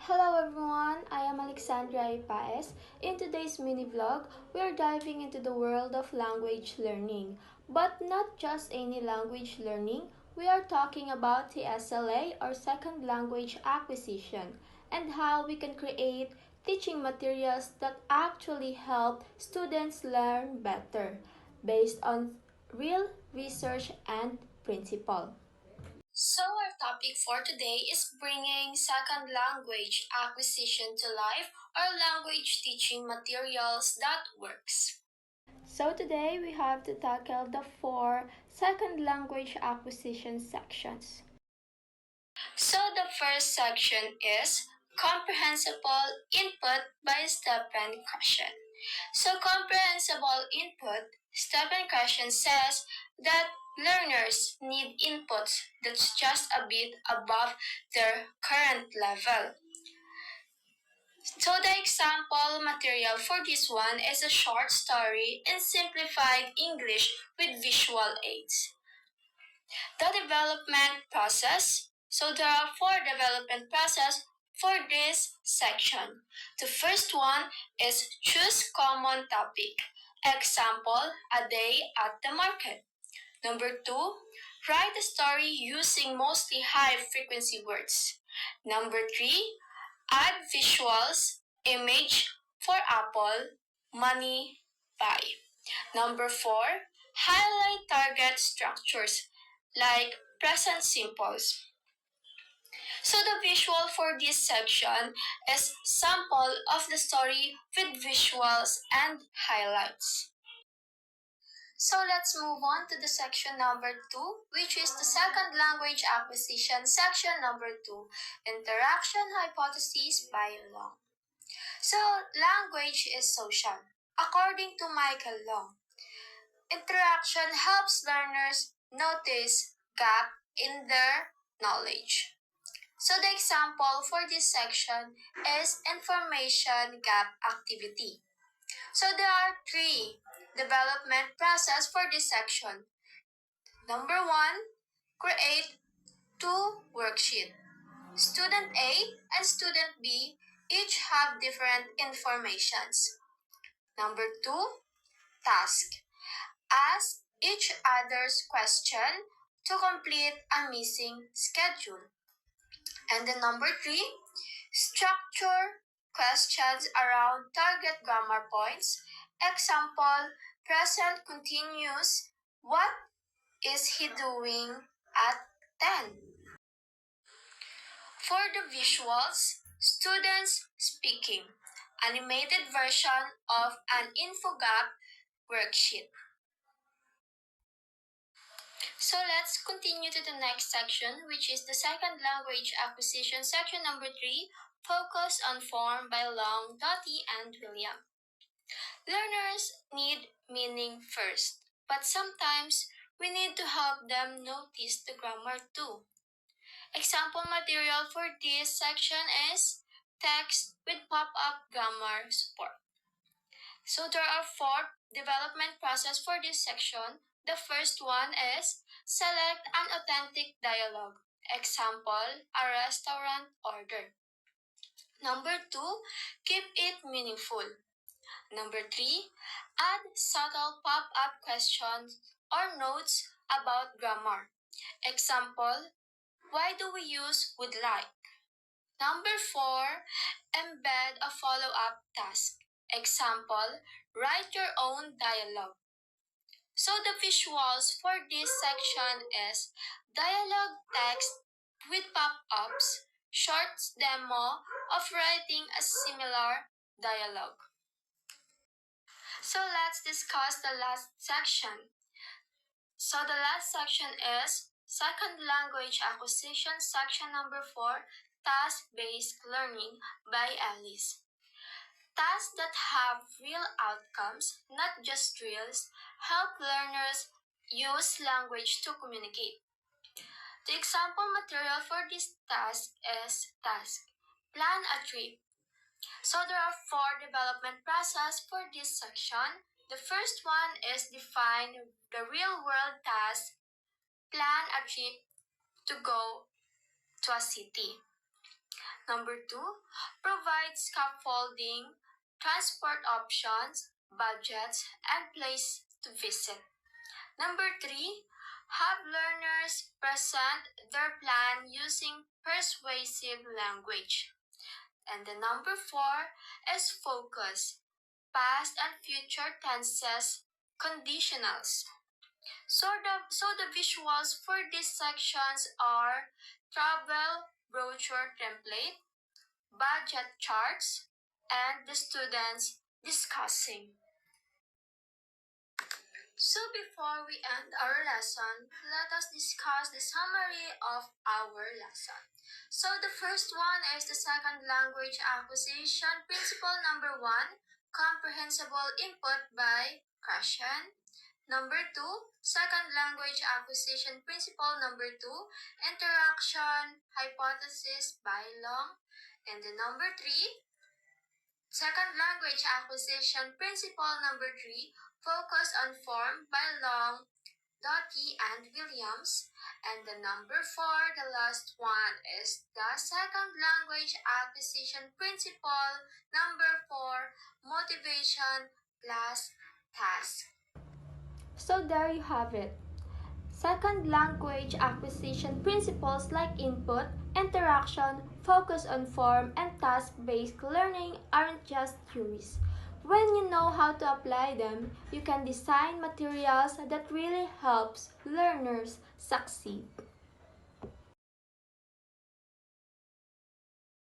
Hello everyone, I am Alexandra Ipaez. In today's mini vlog, we are diving into the world of language learning. But not just any language learning, we are talking about the SLA or second language acquisition and how we can create teaching materials that actually help students learn better based on real research and principle. So, our topic for today is bringing second language acquisition to life or language teaching materials that works. So, today we have to tackle the four second language acquisition sections. So, the first section is comprehensible input by Stephen Krashen. So, comprehensible input, Stephen Krashen says that learners need inputs that's just a bit above their current level. So the example material for this one is a short story in simplified English with visual aids. The development process. So there are four development process for this section. The first one is choose common topic. Example, a day at the market. Number two, write a story using mostly high frequency words. Number three, add visuals, image for apple, money, buy. Number four, highlight target structures like present simples. So the visual for this section is sample of the story with visuals and highlights. So let's move on to the section number 2, which is the second language acquisition section number 2, interaction hypothesis by Long. So language is social. According to Michael Long, interaction helps learners notice gap in their knowledge. So the example for this section is information gap activity. So there are three development process for this section. Number one, create two worksheets. Student A and student B each have different informations. Number two, task. Ask each other's question to complete a missing schedule. And then number three, structure questions around target grammar points. Example, present continuous. What is he doing at 10? For the visuals, students speaking. Animated version of an infogap worksheet. So let's continue to the next section, which is the second language acquisition section number 3, focus on form by Long, Doty, and William. Learners need meaning first, but sometimes we need to help them notice the grammar too. Example material for this section is text with pop-up grammar support. So there are four development process for this section. The first one is select an authentic dialogue. Example, a restaurant order. Number two, keep it meaningful. Number three, add subtle pop-up questions or notes about grammar. Example, why do we use would like? Number four, embed a follow-up task. Example, write your own dialogue. So the visuals for this section is dialogue text with pop-ups, short demo of writing a similar dialogue. So let's discuss the last section. So the last section is second language acquisition section number 4, task-based learning by Alice. Tasks that have real outcomes, not just drills, help learners use language to communicate. The example material for this task is task. Plan a trip. So there are four development process for this section. The first one is define the real world task. Plan a trip to go to a city. Number 2, provide scaffolding, transport options, budgets, and place to visit. Number 3, have learners present their plan using persuasive language. And the number 4 is focus, past and future tenses, conditionals. So the visuals for these sections are travel brochure template, budget charts, and the students discussing. So before we end our lesson, let us discuss the summary of our lesson. So the first one is the second language acquisition principle number 1, comprehensible input by question. Number 2, second language acquisition principle number 2, interaction hypothesis by Long. And the number 3, second language acquisition principle number 3, focus on form by Long, Doughty, and Williams. And the number 4, the last one, is the second language acquisition principle number 4, motivation plus task. So there you have it. Second language acquisition principles like input, interaction, focus on form, and task-based learning aren't just theories. When you know how to apply them, you can design materials that really helps learners succeed.